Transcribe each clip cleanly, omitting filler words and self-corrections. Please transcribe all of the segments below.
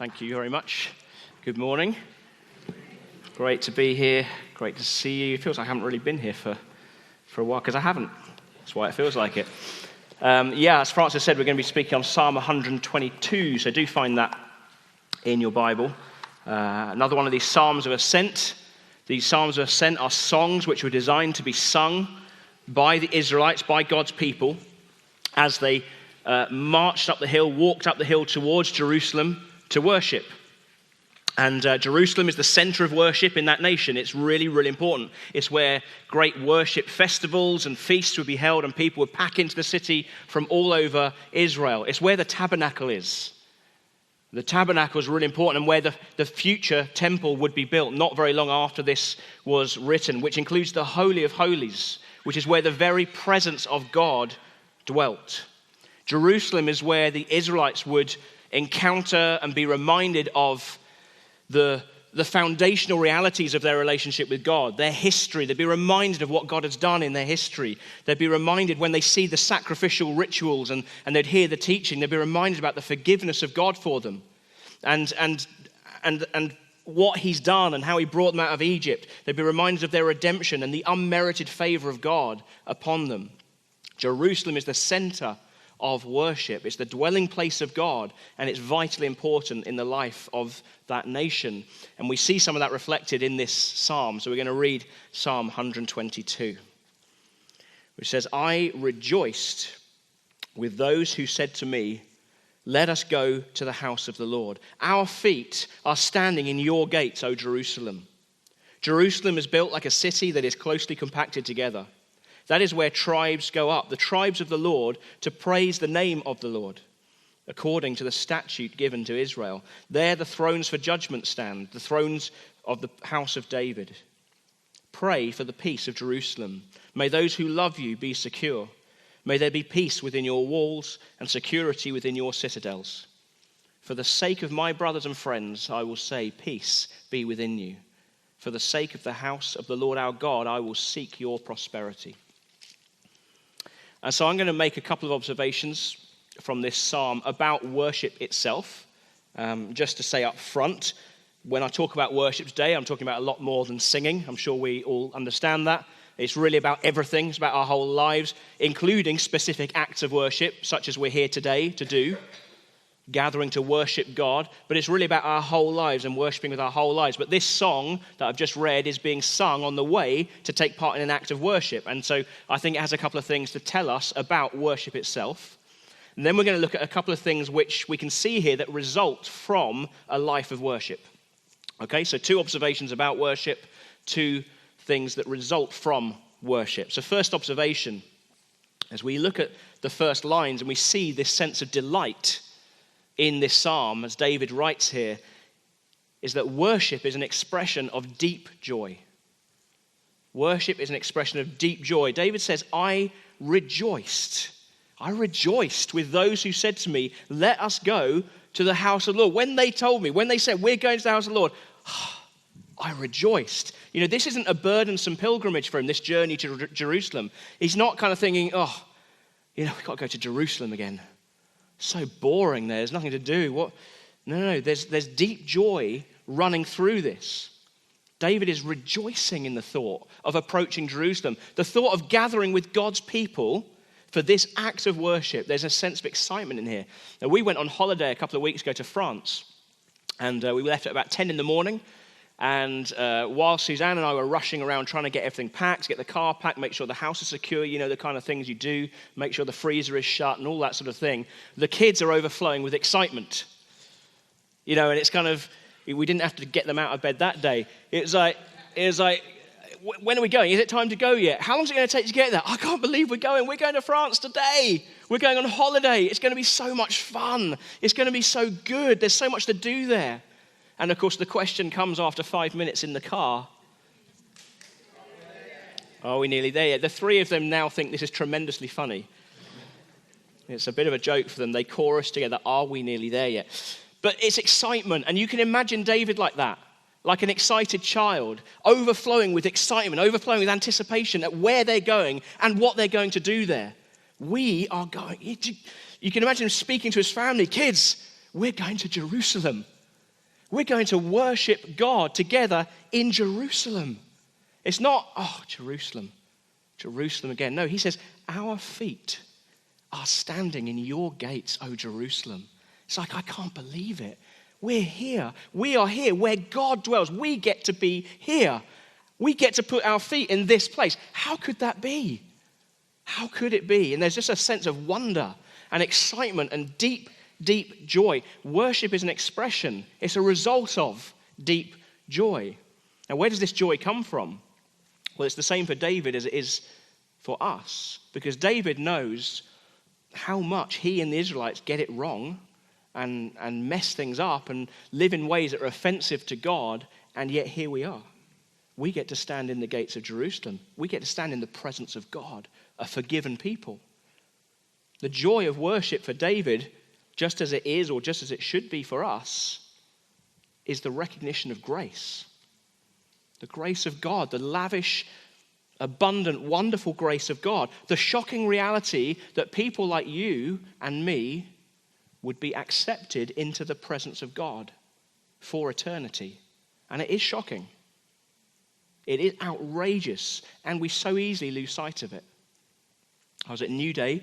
Thank you very much. Good morning. Great to be here. Great to see you. It feels like I haven't really been here for a while, because I haven't. That's why it feels like it. As Francis said, we're going to be speaking on Psalm 122, so do find that in your Bible. Another one of these Psalms of Ascent. These Psalms of Ascent are songs which were designed to be sung by the Israelites, by God's people, as they marched up the hill, walked up the hill towards Jerusalem to worship. And Jerusalem is the center of worship in that nation. It's really, really important. It's where great worship festivals and feasts would be held, and people would pack into the city from all over Israel. It's where the tabernacle is. The tabernacle is really important, and where the future temple would be built not very long after this was written, which includes the Holy of Holies, which is where the very presence of God dwelt. Jerusalem is where the Israelites would encounter and be reminded of the foundational realities of their relationship with God, their history. They'd be reminded of what God has done in their history. They'd be reminded when they see the sacrificial rituals and they'd hear the teaching, they'd be reminded about the forgiveness of God for them and what he's done and how he brought them out of Egypt. They'd be reminded of their redemption and the unmerited favor of God upon them. Jerusalem is the center of worship. It's the dwelling place of God, and it's vitally important in the life of that nation. And we see some of that reflected in this psalm. So we're going to read Psalm 122, which says, "I rejoiced with those who said to me, 'Let us go to the house of the Lord.' Our feet are standing in your gates, O Jerusalem. Jerusalem is built like a city that is closely compacted together. That is where tribes go up, the tribes of the Lord, to praise the name of the Lord, according to the statute given to Israel. There the thrones for judgment stand, the thrones of the house of David. Pray for the peace of Jerusalem. May those who love you be secure. May there be peace within your walls and security within your citadels. For the sake of my brothers and friends, I will say, peace be within you. For the sake of the house of the Lord our God, I will seek your prosperity." And so I'm going to make a couple of observations from this psalm about worship itself. Just to say up front, when I talk about worship today, I'm talking about a lot more than singing. I'm sure we all understand that. It's really about everything. It's about our whole lives, including specific acts of worship, such as we're here today to do, gathering to worship God. But it's really about our whole lives and worshiping with our whole lives. But this song that I've just read is being sung on the way to take part in an act of worship. And so I think it has a couple of things to tell us about worship itself. And then we're going to look at a couple of things which we can see here that result from a life of worship. Okay, so two observations about worship, two things that result from worship. So first observation, as we look at the first lines and we see this sense of delight in this psalm, as David writes here, is that worship is an expression of deep joy. Worship is an expression of deep joy. David says, I rejoiced with those who said to me, 'Let us go to the house of the Lord.'" When they told me, when they said, "We're going to the house of the Lord," I rejoiced. You know, this isn't a burdensome pilgrimage for him, this journey to Jerusalem. He's not kind of thinking, we've got to go to Jerusalem again. So boring there. There's nothing to do. What? No. There's deep joy running through this. David is rejoicing in the thought of approaching Jerusalem. The thought of gathering with God's people for this act of worship. There's a sense of excitement in here. Now, we went on holiday a couple of weeks ago to France. And we left at about 10 in the morning. And while Suzanne and I were rushing around trying to get everything packed, get the car packed, make sure the house is secure, you know, the kind of things you do, make sure the freezer is shut and all that sort of thing, the kids are overflowing with excitement. You know, and it's kind of, we didn't have to get them out of bed that day. It was like, when are we going? Is it time to go yet? How long is it going to take to get there? I can't believe we're going. We're going to France today. We're going on holiday. It's going to be so much fun. It's going to be so good. There's so much to do there. And of course, the question comes after 5 minutes in the car. Are we nearly there yet? The three of them now think this is tremendously funny. It's a bit of a joke for them. They chorus together, "Are we nearly there yet?" But it's excitement. And you can imagine David like that, like an excited child, overflowing with excitement, overflowing with anticipation at where they're going and what they're going to do there. We are going. You can imagine him speaking to his family, "Kids, we're going to Jerusalem. We're going to worship God together in Jerusalem. It's not, Jerusalem again. No, he says, our feet are standing in your gates, O Jerusalem. It's like, I can't believe it. We're here. We are here where God dwells. We get to be here. We get to put our feet in this place. How could that be? How could it be? And there's just a sense of wonder and excitement and deep, deep joy. Worship is an expression. It's a result of deep joy. Now, where does this joy come from? Well, it's the same for David as it is for us, because David knows how much he and the Israelites get it wrong and mess things up and live in ways that are offensive to God, and yet here we are. We get to stand in the gates of Jerusalem. We get to stand in the presence of God, a forgiven people. The joy of worship for David, just as it is or just as it should be for us, is the recognition of grace. The grace of God, the lavish, abundant, wonderful grace of God. The shocking reality that people like you and me would be accepted into the presence of God for eternity. And it is shocking. It is outrageous, and we so easily lose sight of it. I was at New Day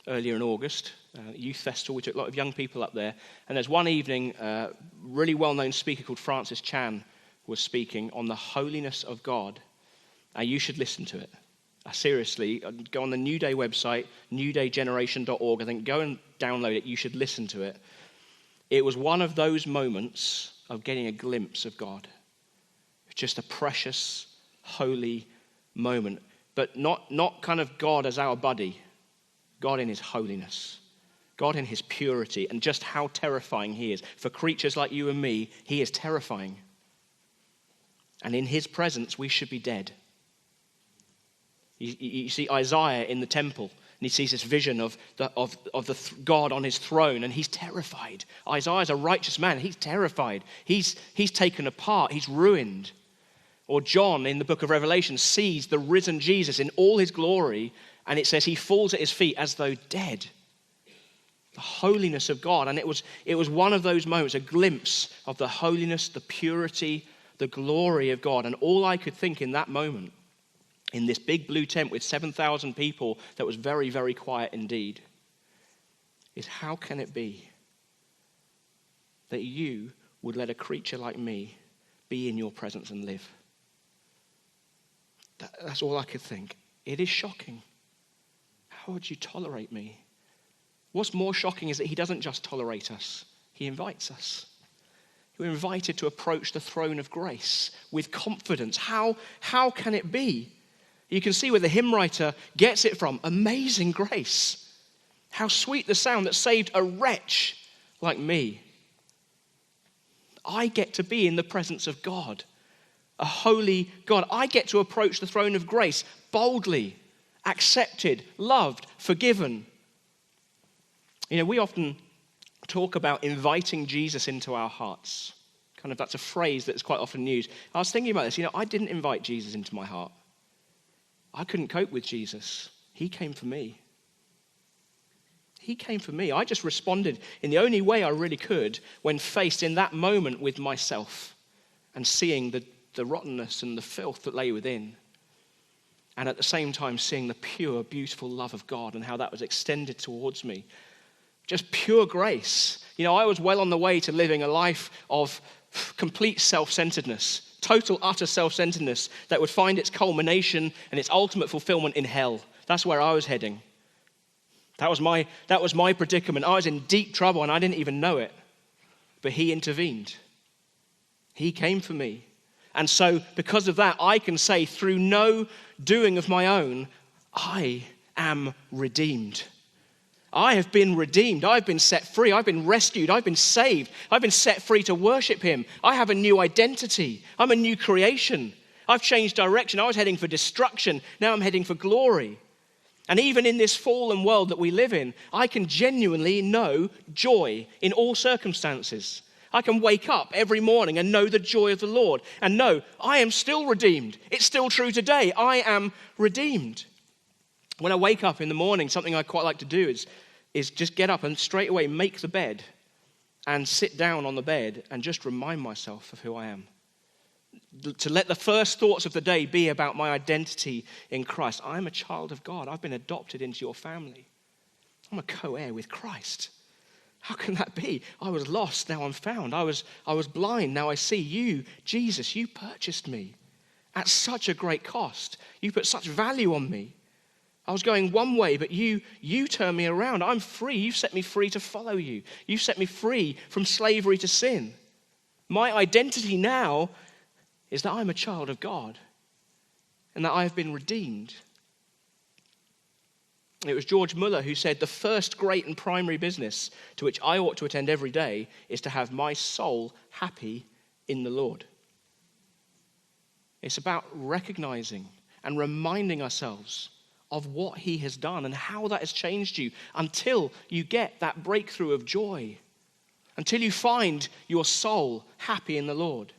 earlier in August, youth festival. We took a lot of young people up there, and there's one evening, a really well-known speaker called Francis Chan was speaking on the holiness of God. You should listen to it. Seriously, go on the New Day website, newdaygeneration.org. I think go and download it. You should listen to it. It was one of those moments of getting a glimpse of God. Just a precious, holy moment. But not kind of God as our buddy. God in his holiness. God in his purity, and just how terrifying he is. For creatures like you and me, he is terrifying. And in his presence, we should be dead. You see Isaiah in the temple, and he sees this vision of God on his throne, and he's terrified. Isaiah's a righteous man. He's terrified. He's taken apart. He's ruined. Or John in the book of Revelation sees the risen Jesus in all his glory, and it says he falls at his feet as though dead. The holiness of God. And it was one of those moments, a glimpse of the holiness, the purity, the glory of God. And all I could think in that moment, in this big blue tent with 7,000 people that was very, very quiet indeed, is how can it be that you would let a creature like me be in your presence and live? That's all I could think. It is shocking. How would you tolerate me? What's more shocking is that he doesn't just tolerate us, he invites us. We're invited to approach the throne of grace with confidence. How can it be? You can see where the hymn writer gets it from. Amazing grace. How sweet the sound that saved a wretch like me. I get to be in the presence of God, a holy God. I get to approach the throne of grace boldly, accepted, loved, forgiven. You know, we often talk about inviting Jesus into our hearts. Kind of that's a phrase that's quite often used. I was thinking about this. I didn't invite Jesus into my heart. I couldn't cope with Jesus. He came for me. He came for me. I just responded in the only way I really could when faced in that moment with myself and seeing the rottenness and the filth that lay within. And at the same time seeing the pure, beautiful love of God and how that was extended towards me. Just pure grace. I was well on the way to living a life of complete self-centeredness, total, utter self-centeredness that would find its culmination and its ultimate fulfillment in hell. That's where I was heading. That was my predicament. I was in deep trouble and I didn't even know it. But he intervened. He came for me. And so because of that, I can say through no doing of my own, I am redeemed. I have been redeemed. I've been set free. I've been rescued. I've been saved. I've been set free to worship him. I have a new identity. I'm a new creation. I've changed direction. I was heading for destruction. Now I'm heading for glory. And even in this fallen world that we live in, I can genuinely know joy in all circumstances. I can wake up every morning and know the joy of the Lord and know I am still redeemed. It's still true today. I am redeemed. When I wake up in the morning, something I quite like to do is just get up and straight away make the bed and sit down on the bed and just remind myself of who I am. To let the first thoughts of the day be about my identity in Christ. I'm a child of God. I've been adopted into your family. I'm a co-heir with Christ. How can that be? I was lost, now I'm found. I was blind, now I see. You, Jesus, you purchased me at such a great cost. You put such value on me. I was going one way, but you turned me around. I'm free. You've set me free to follow you. You've set me free from slavery to sin. My identity now is that I'm a child of God and that I have been redeemed. It was George Muller who said, the first great and primary business to which I ought to attend every day is to have my soul happy in the Lord. It's about recognizing and reminding ourselves of what he has done and how that has changed you until you get that breakthrough of joy, until you find your soul happy in the Lord.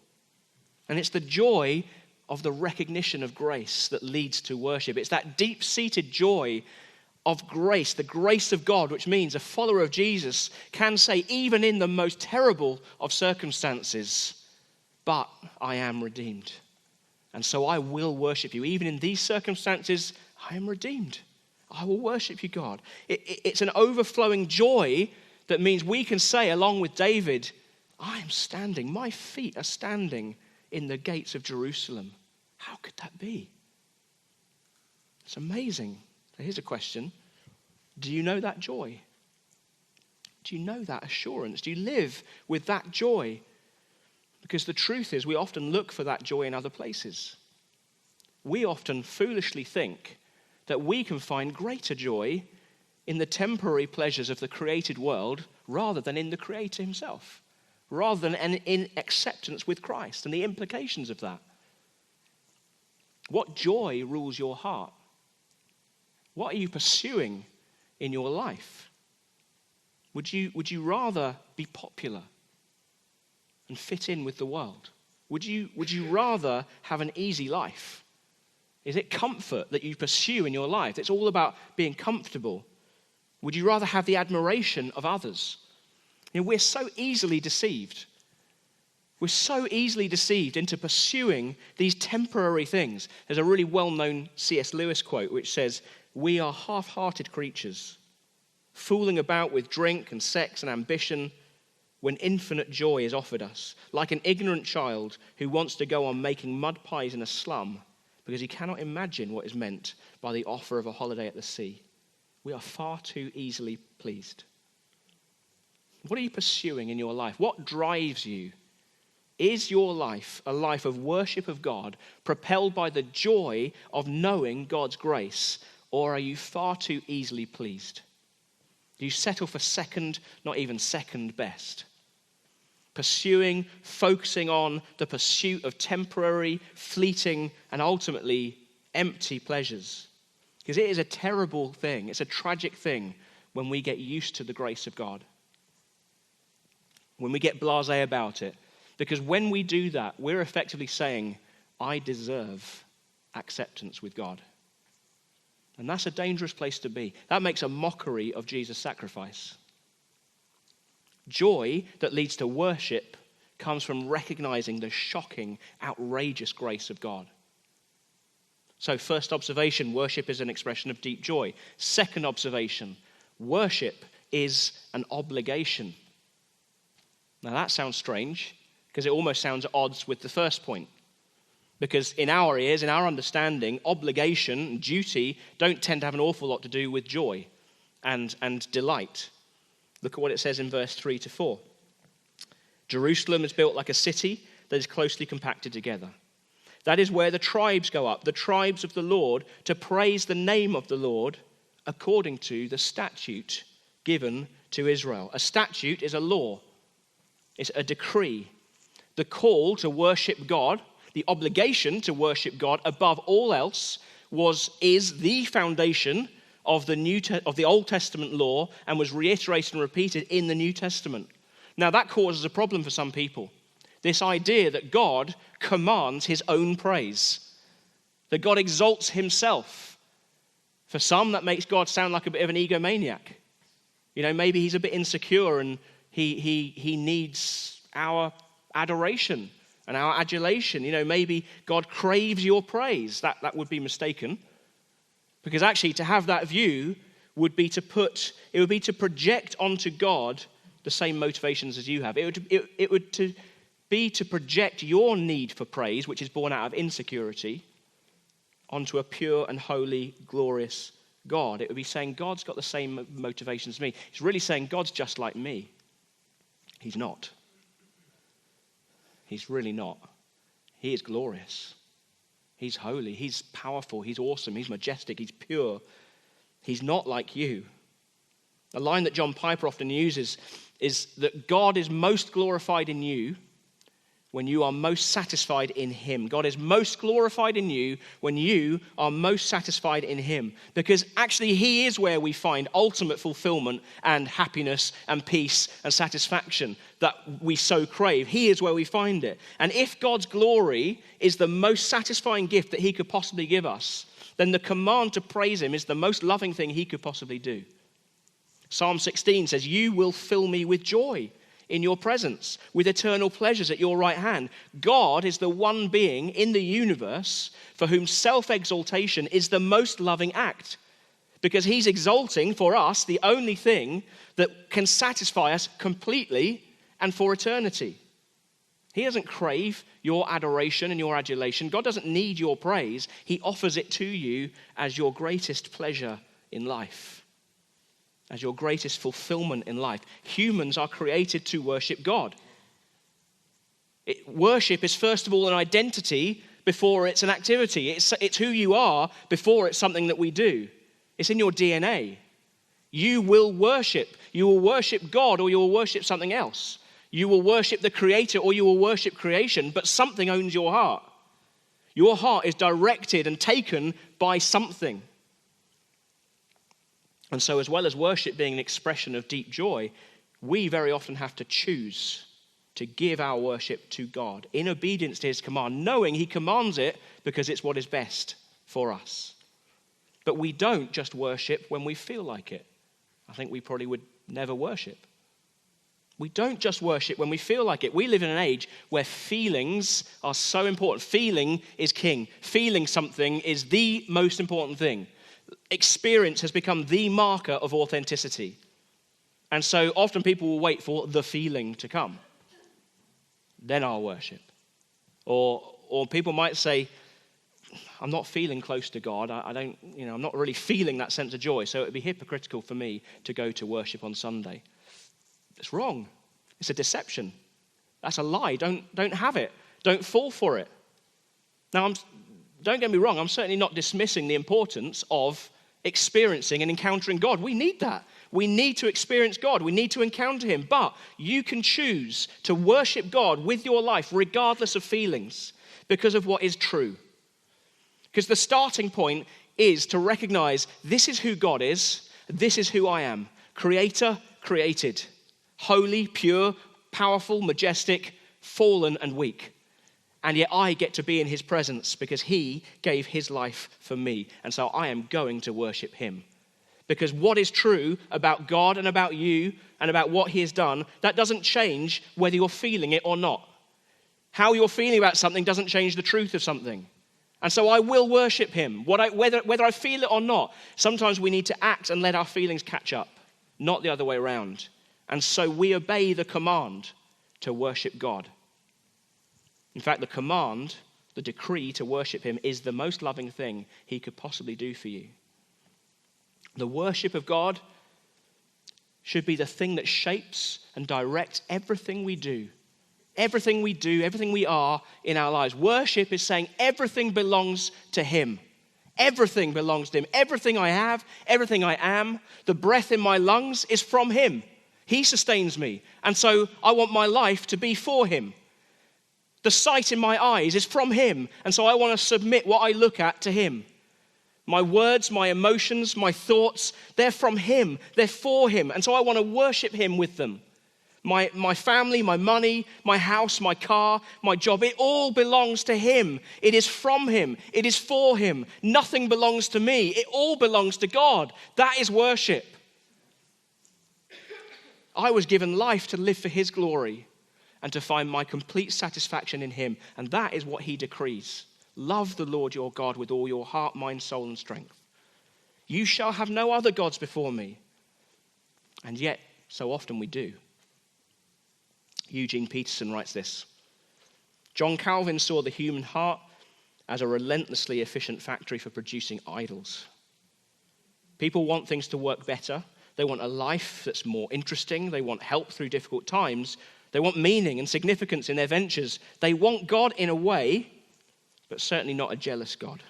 And it's the joy of the recognition of grace that leads to worship. It's that deep-seated joy of grace, the grace of God, which means a follower of Jesus can say, even in the most terrible of circumstances, but I am redeemed. And so I will worship you. Even in these circumstances, I am redeemed. I will worship you, God. It's an overflowing joy that means we can say, along with David, I am standing, my feet are standing in the gates of Jerusalem. How could that be? It's amazing. So here's a question. Do you know that joy? Do you know that assurance? Do you live with that joy? Because the truth is, we often look for that joy in other places. We often foolishly think that we can find greater joy in the temporary pleasures of the created world rather than in the Creator himself, rather than in acceptance with Christ and the implications of that. What joy rules your heart? What are you pursuing in your life? Would you rather be popular and fit in with the world? Would you rather have an easy life? Is it comfort that you pursue in your life? It's all about being comfortable. Would you rather have the admiration of others? You know, we're so easily deceived. We're so easily deceived into pursuing these temporary things. There's a really well-known C.S. Lewis quote which says, "We are half-hearted creatures, fooling about with drink and sex and ambition when infinite joy is offered us, like an ignorant child who wants to go on making mud pies in a slum because he cannot imagine what is meant by the offer of a holiday at the sea. We are far too easily pleased." What are you pursuing in your life? What drives you? Is your life a life of worship of God, propelled by the joy of knowing God's grace, or are you far too easily pleased? Do you settle for second, not even second best? Pursuing, focusing on the pursuit of temporary, fleeting, and ultimately empty pleasures. Because it is a terrible thing, it's a tragic thing when we get used to the grace of God. When we get blasé about it. Because when we do that, we're effectively saying, I deserve acceptance with God. And that's a dangerous place to be. That makes a mockery of Jesus' sacrifice. Joy that leads to worship comes from recognizing the shocking, outrageous grace of God. So first observation, worship is an expression of deep joy. Second observation, worship is an obligation. Now that sounds strange, because it almost sounds at odds with the first point. Because in our ears, in our understanding, obligation and duty don't tend to have an awful lot to do with joy and delight. Look at what it says in verse 3 to 4. Jerusalem is built like a city that is closely compacted together. That is where the tribes go up, the tribes of the Lord, to praise the name of the Lord according to the statute given to Israel. A statute is a law. It's a decree. The call to worship God, the obligation to worship God above all else is the foundation of the Old Testament law and was reiterated and repeated in the New Testament. Now that causes a problem for some people. This idea that God commands his own praise, that God exalts himself. For some, that makes God sound like a bit of an egomaniac. You know, maybe he's a bit insecure and He needs our adoration and our adulation. Maybe God craves your praise. That would be mistaken. Because actually to have that view would be to project onto God the same motivations as you have. It would be to project your need for praise, which is born out of insecurity, onto a pure and holy, glorious God. It would be saying God's got the same motivations as me. It's really saying God's just like me. He's not. He's really not. He is glorious. He's holy. He's powerful. He's awesome. He's majestic. He's pure. He's not like you. A line that John Piper often uses is that God is most glorified in you when you are most satisfied in him. God is most glorified in you when you are most satisfied in him. Because actually he is where we find ultimate fulfillment and happiness and peace and satisfaction that we so crave. He is where we find it. And if God's glory is the most satisfying gift that he could possibly give us, then the command to praise him is the most loving thing he could possibly do. Psalm 16 says, "You will fill me with joy in your presence, with eternal pleasures at your right hand." God is the one being in the universe for whom self-exaltation is the most loving act, because he's exalting for us the only thing that can satisfy us completely and for eternity. He doesn't crave your adoration and your adulation. God doesn't need your praise. He offers it to you as your greatest pleasure in life, as your greatest fulfillment in life. Humans are created to worship God. Worship is first of all an identity before it's an activity. It's who you are before it's something that we do. It's in your DNA. You will worship. You will worship God or you will worship something else. You will worship the Creator or you will worship creation, but something owns your heart. Your heart is directed and taken by something. And so as well as worship being an expression of deep joy, we very often have to choose to give our worship to God in obedience to his command, knowing he commands it because it's what is best for us. But we don't just worship when we feel like it. I think we probably would never worship. We don't just worship when we feel like it. We live in an age where feelings are so important. Feeling is king. Feeling something is the most important thing. Experience has become the marker of authenticity. And so often people will wait for the feeling to come. Then I'll worship. Or people might say, I'm not feeling close to God. I'm not really feeling that sense of joy. So it would be hypocritical for me to go to worship on Sunday. It's wrong. It's a deception. That's a lie. Don't have it. Don't fall for it. Now, don't get me wrong, I'm certainly not dismissing the importance of experiencing and encountering God. We need that. We need to experience God. We need to encounter him. But you can choose to worship God with your life regardless of feelings because of what is true. Because the starting point is to recognize this is who God is, this is who I am. Creator, created. Holy, pure, powerful, majestic, fallen and weak. And yet I get to be in his presence because he gave his life for me. And so I am going to worship him. Because what is true about God and about you and about what he has done, that doesn't change whether you're feeling it or not. How you're feeling about something doesn't change the truth of something. And so I will worship him, whether I feel it or not. Sometimes we need to act and let our feelings catch up, not the other way around. And so we obey the command to worship God. In fact, the command, the decree to worship him is the most loving thing he could possibly do for you. The worship of God should be the thing that shapes and directs everything we do. Everything we do, everything we are in our lives. Worship is saying everything belongs to him. Everything belongs to him. Everything I have, everything I am, the breath in my lungs is from him. He sustains me. And so I want my life to be for him. The sight in my eyes is from him. And so I want to submit what I look at to him. My words, my emotions, my thoughts, they're from him. They're for him. And so I want to worship him with them. My family, my money, my house, my car, my job, it all belongs to him. It is from him. It is for him. Nothing belongs to me. It all belongs to God. That is worship. I was given life to live for his glory and to find my complete satisfaction in him. And that is what he decrees. Love the Lord your God with all your heart, mind, soul, and strength. You shall have no other gods before me. And yet, so often we do. Eugene Peterson writes this. John Calvin saw the human heart as a relentlessly efficient factory for producing idols. People want things to work better. They want a life that's more interesting. They want help through difficult times. They want meaning and significance in their ventures. They want God in a way, but certainly not a jealous God.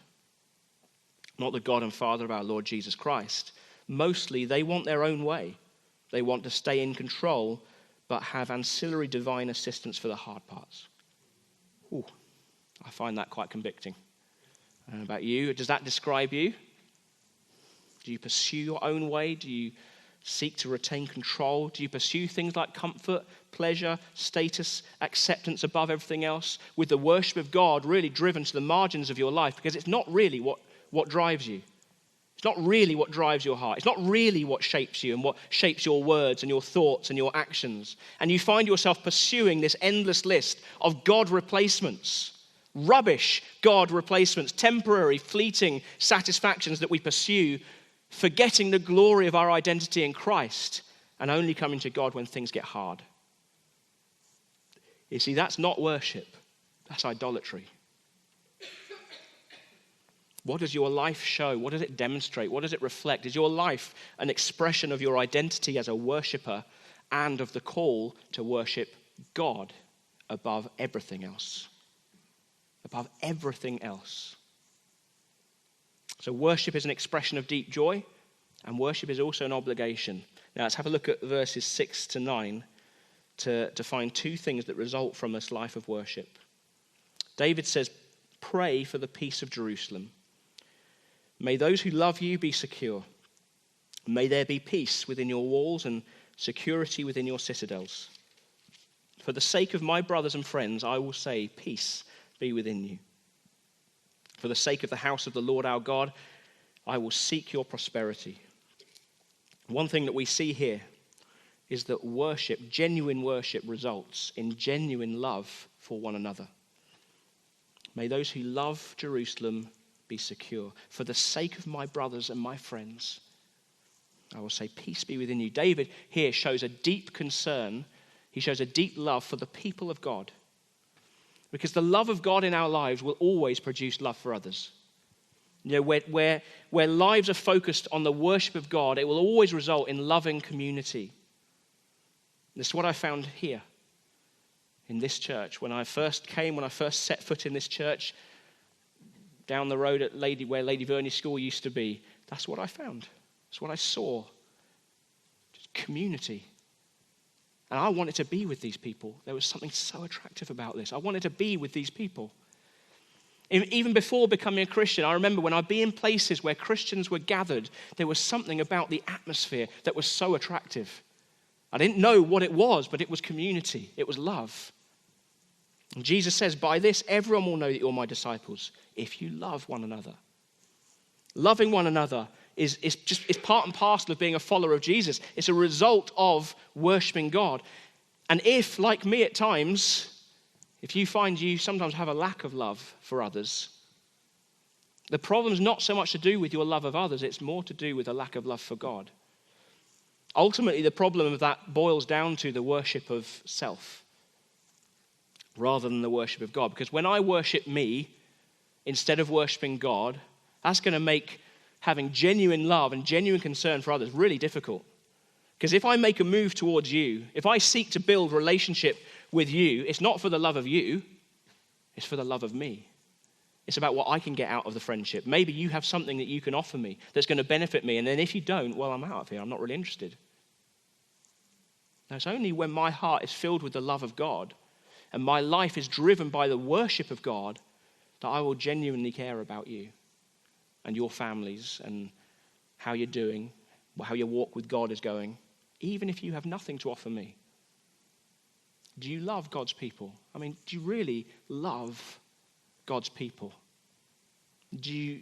Not the God and Father of our Lord Jesus Christ. Mostly, they want their own way. They want to stay in control, but have ancillary divine assistance for the hard parts. Ooh, I find that quite convicting. I don't know about you. Does that describe you? Do you pursue your own way? Do you seek to retain control? Do you pursue things like comfort, pleasure, status, acceptance above everything else, with the worship of God really driven to the margins of your life? Because it's not really what drives you. It's not really what drives your heart. It's not really what shapes you and what shapes your words and your thoughts and your actions. And you find yourself pursuing this endless list of God replacements, rubbish God replacements, temporary, fleeting satisfactions that we pursue, forgetting the glory of our identity in Christ and only coming to God when things get hard. You see, that's not worship. That's idolatry. What does your life show? What does it demonstrate? What does it reflect? Is your life an expression of your identity as a worshiper and of the call to worship God above everything else? Above everything else. So worship is an expression of deep joy, and worship is also an obligation. Now let's have a look at verses 6 to 9 to find two things that result from this life of worship. David says, pray for the peace of Jerusalem. May those who love you be secure. May there be peace within your walls and security within your citadels. For the sake of my brothers and friends, I will say, peace be within you. For the sake of the house of the Lord our God, I will seek your prosperity. One thing that we see here is that worship, genuine worship, results in genuine love for one another. May those who love Jerusalem be secure. For the sake of my brothers and my friends, I will say, peace be within you. David here shows a deep concern. He shows a deep love for the people of God. Because the love of God in our lives will always produce love for others. You know, where lives are focused on the worship of God, it will always result in loving community. This is what I found here in this church. When I first set foot in this church, down the road at where Lady Verney School used to be, that's what I found. That's what I saw. Just community. And I wanted to be with these people. There was something so attractive about this. I wanted to be with these people. Even before becoming a Christian, I remember when I'd be in places where Christians were gathered, there was something about the atmosphere that was so attractive. I didn't know what it was, but it was community. It was love. And Jesus says, by this, everyone will know that you're my disciples, if you love one another. Loving one another is part and parcel of being a follower of Jesus. It's a result of worshiping God. And if, like me at times, if you find you sometimes have a lack of love for others, the problem's not so much to do with your love of others, it's more to do with a lack of love for God. Ultimately, the problem of that boils down to the worship of self rather than the worship of God. Because when I worship me instead of worshiping God, that's going to make having genuine love and genuine concern for others really difficult. Because if I make a move towards you, if I seek to build relationship with you, it's not for the love of you, it's for the love of me. It's about what I can get out of the friendship. Maybe you have something that you can offer me that's going to benefit me, and then if you don't, well, I'm out of here. I'm not really interested. Now, it's only when my heart is filled with the love of God and my life is driven by the worship of God that I will genuinely care about you and your families and how you're doing, how your walk with God is going, even if you have nothing to offer me. Do you love God's people? I mean, do you really love God's people? Do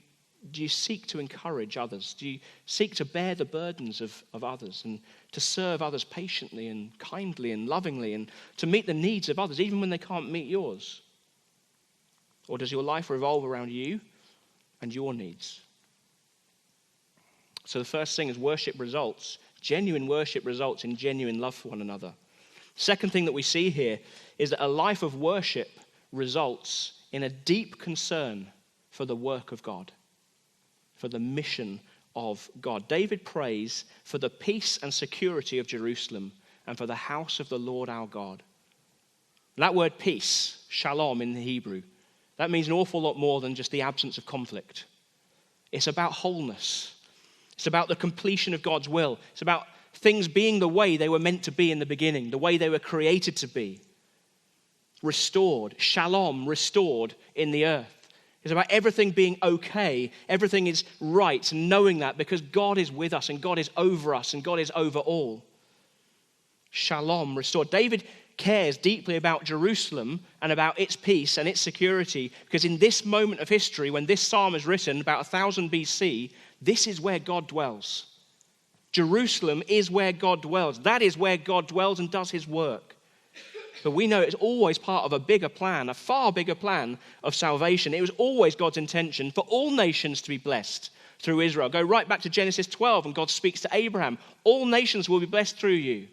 Do you seek to encourage others? Do you seek to bear the burdens of others and to serve others patiently and kindly and lovingly and to meet the needs of others even when they can't meet yours? Or does your life revolve around you and your needs? So the first thing is worship results. Genuine worship results in genuine love for one another. Second thing that we see here is that a life of worship results in a deep concern for the work of God, for the mission of God. David prays for the peace and security of Jerusalem and for the house of the Lord our God. That word peace, shalom in the Hebrew, that means an awful lot more than just the absence of conflict. It's about wholeness. It's about the completion of God's will. It's about things being the way they were meant to be in the beginning, the way they were created to be. Restored, shalom, restored in the earth. It's about everything being okay, everything is right, and knowing that because God is with us and God is over us and God is over all. Shalom, restored. David cares deeply about Jerusalem and about its peace and its security because in this moment of history, when this psalm is written about 1000 BC, this is where God dwells. Jerusalem is where God dwells. That is where God dwells and does his work. But we know it's always part of a bigger plan, a far bigger plan of salvation. It was always God's intention for all nations to be blessed through Israel. Go right back to Genesis 12 and God speaks to Abraham. All nations will be blessed through you.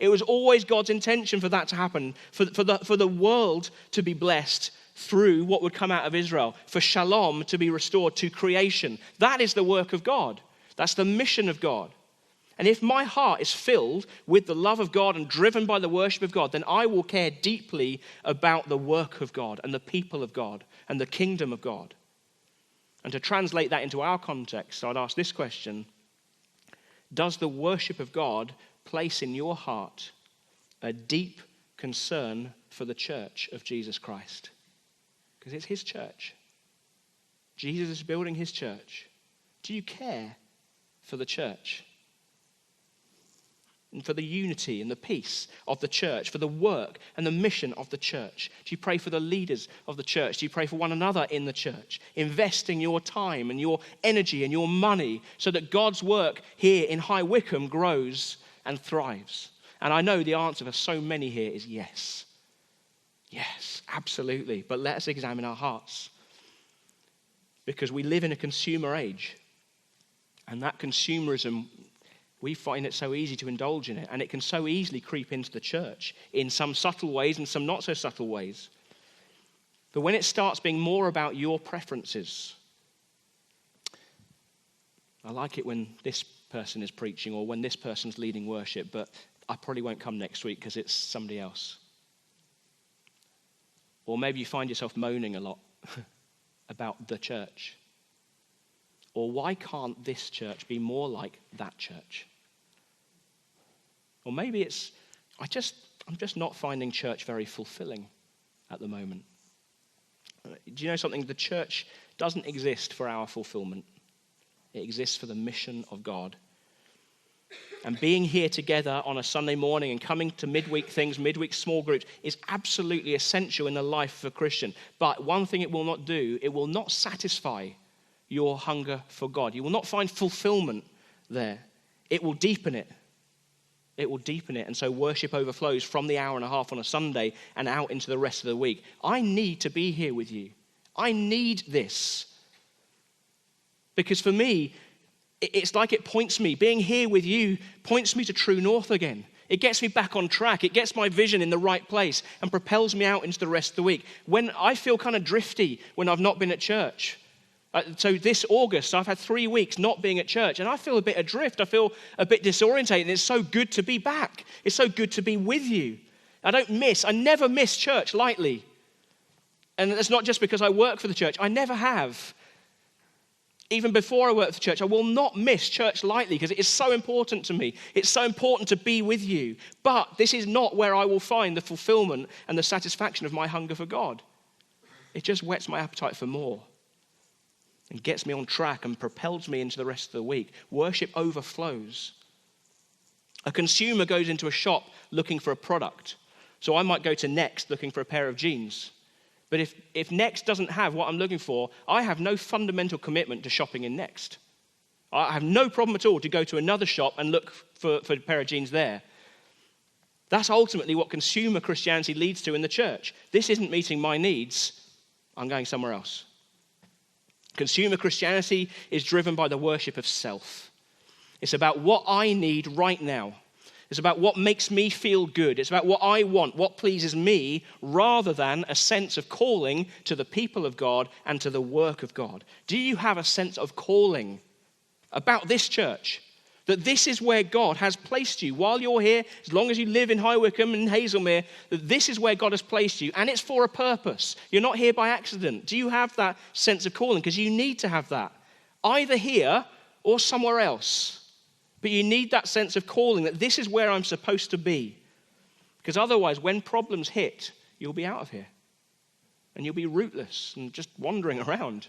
It was always God's intention for that to happen, for the world to be blessed through what would come out of Israel, for shalom to be restored to creation. That is the work of God. That's the mission of God. And if my heart is filled with the love of God and driven by the worship of God, then I will care deeply about the work of God and the people of God and the kingdom of God. And to translate that into our context, I'd ask this question: does the worship of God place in your heart a deep concern for the church of Jesus Christ? Because it's his church. Jesus is building his church. Do you care for the church? And for the unity and the peace of the church, for the work and the mission of the church? Do you pray for the leaders of the church? Do you pray for one another in the church? Investing your time and your energy and your money so that God's work here in High Wycombe grows and thrives? And I know the answer for so many here is yes. Yes, absolutely. But let us examine our hearts. Because we live in a consumer age. And that consumerism, we find it so easy to indulge in it. And it can so easily creep into the church in some subtle ways and some not so subtle ways. But when it starts being more about your preferences, I like it when this person is preaching or when this person's leading worship, but I probably won't come next week because it's somebody else. Or maybe you find yourself moaning a lot about the church. Or why can't this church be more like that church? Or maybe it's, I'm just not finding church very fulfilling at the moment. Do you know something? The church doesn't exist for our fulfillment. It exists for the mission of God. And being here together on a Sunday morning and coming to midweek things, midweek small groups, is absolutely essential in the life of a Christian. But one thing it will not do, it will not satisfy your hunger for God. You will not find fulfillment there. It will deepen it. It will deepen it. And so worship overflows from the hour and a half on a Sunday and out into the rest of the week. I need to be here with you. I need this. Because for me, it's like it points me, being here with you points me to true north again. It gets me back on track. It gets my vision in the right place and propels me out into the rest of the week. When I feel kind of drifty when I've not been at church. So this August, I've had 3 weeks not being at church, and I feel a bit adrift. I feel a bit disorientated, and it's so good to be back. It's so good to be with you. I never miss church lightly. And it's not just because I work for the church. I never have. Even before I work for the church, I will not miss church lightly because it is so important to me. It's so important to be with you. But this is not where I will find the fulfillment and the satisfaction of my hunger for God. It just whets my appetite for more and gets me on track and propels me into the rest of the week. Worship overflows. A consumer goes into a shop looking for a product. So I might go to Next looking for a pair of jeans. But if Next doesn't have what I'm looking for, I have no fundamental commitment to shopping in Next. I have no problem at all to go to another shop and look for a pair of jeans there. That's ultimately what consumer Christianity leads to in the church. This isn't meeting my needs. I'm going somewhere else. Consumer Christianity is driven by the worship of self. It's about what I need right now. It's about what makes me feel good. It's about what I want, what pleases me, rather than a sense of calling to the people of God and to the work of God. Do you have a sense of calling about this church? That this is where God has placed you while you're here, as long as you live in High Wycombe and Hazelmere, that this is where God has placed you, and it's for a purpose. You're not here by accident. Do you have that sense of calling? Because you need to have that, either here or somewhere else. But you need that sense of calling, that this is where I'm supposed to be. Because otherwise, when problems hit, you'll be out of here. And you'll be rootless and just wandering around.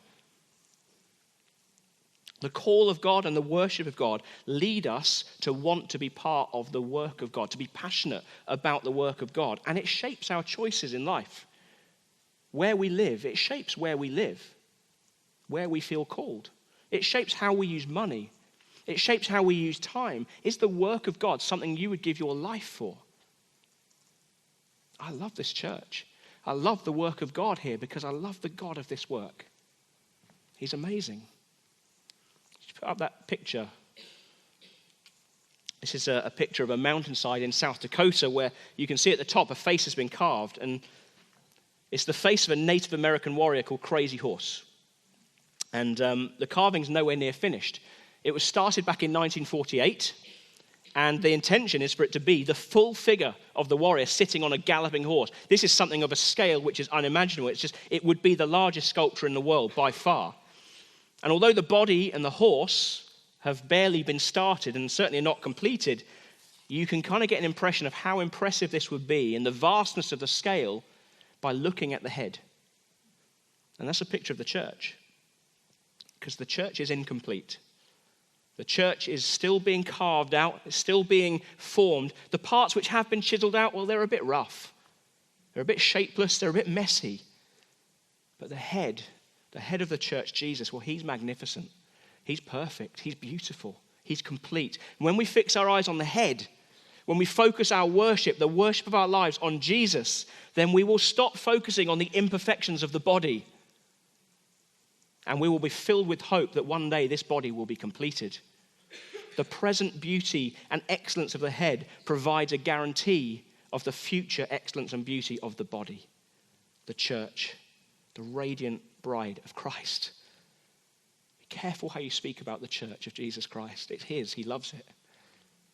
The call of God and the worship of God lead us to want to be part of the work of God, to be passionate about the work of God. And it shapes our choices in life. Where we live, it shapes where we live, where we feel called. It shapes how we use money. It shapes how we use time. Is the work of God something you would give your life for? I love this church. I love the work of God here because I love the God of this work. He's amazing. Just put up that picture. This is a picture of a mountainside in South Dakota where you can see at the top a face has been carved, and it's the face of a Native American warrior called Crazy Horse. And the carving's nowhere near finished. It was started back in 1948, and the intention is for it to be the full figure of the warrior sitting on a galloping horse. This is something of a scale which is unimaginable. It would be the largest sculpture in the world by far. And although the body and the horse have barely been started and certainly not completed, you can kind of get an impression of how impressive this would be and the vastness of the scale by looking at the head. And that's a picture of the church, because the church is incomplete. The church is still being carved out, it's still being formed. The parts which have been chiseled out, well, they're a bit rough. They're a bit shapeless, they're a bit messy. But the head of the church, Jesus, well, he's magnificent. He's perfect, he's beautiful, he's complete. And when we fix our eyes on the head, when we focus our worship, the worship of our lives on Jesus, then we will stop focusing on the imperfections of the body. And we will be filled with hope that one day this body will be completed. The present beauty and excellence of the head provides a guarantee of the future excellence and beauty of the body, the church, the radiant bride of Christ. Be careful how you speak about the church of Jesus Christ. It's his, he loves it.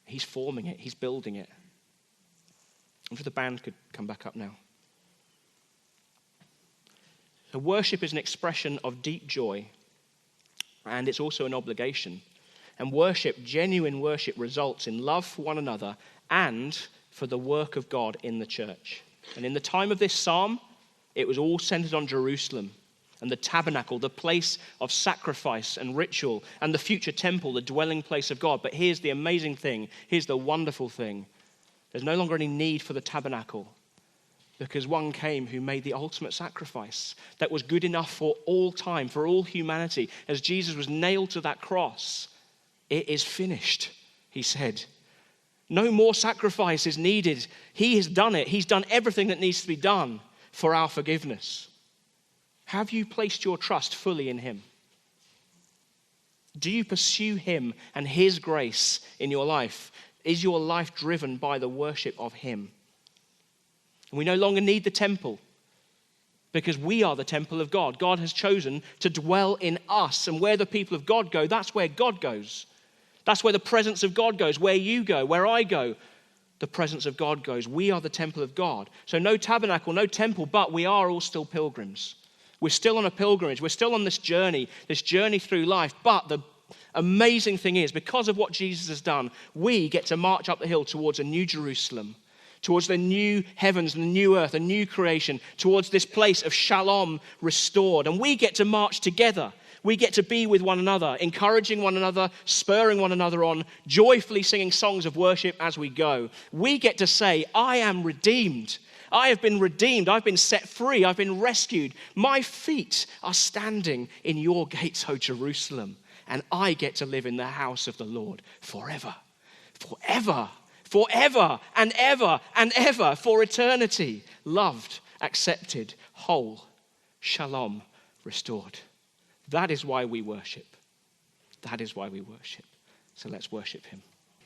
He's forming it, he's building it. If the band could come back up now. So worship is an expression of deep joy, and it's also an obligation. And worship, genuine worship, results in love for one another and for the work of God in the church. And in the time of this psalm, it was all centered on Jerusalem and the tabernacle, the place of sacrifice and ritual, and the future temple, the dwelling place of God. But here's the amazing thing, here's the wonderful thing. There's no longer any need for the tabernacle, because one came who made the ultimate sacrifice that was good enough for all time, for all humanity. As Jesus was nailed to that cross, it is finished, he said. No more sacrifice is needed. He has done it. He's done everything that needs to be done for our forgiveness. Have you placed your trust fully in him? Do you pursue him and his grace in your life? Is your life driven by the worship of him? And we no longer need the temple because we are the temple of God. God has chosen to dwell in us. And where the people of God go, that's where God goes. That's where the presence of God goes. Where you go, where I go, the presence of God goes. We are the temple of God. So no tabernacle, no temple, but we are all still pilgrims. We're still on a pilgrimage. We're still on this journey through life. But the amazing thing is, because of what Jesus has done, we get to march up the hill towards a new Jerusalem, towards the new heavens and the new earth, a new creation, towards this place of shalom restored. And we get to march together. We get to be with one another, encouraging one another, spurring one another on, joyfully singing songs of worship as we go. We get to say, I am redeemed. I have been redeemed. I've been set free. I've been rescued. My feet are standing in your gates, O Jerusalem, and I get to live in the house of the Lord forever, forever, forever and ever, for eternity. Loved, accepted, whole, shalom, restored. That is why we worship. That is why we worship. So let's worship him.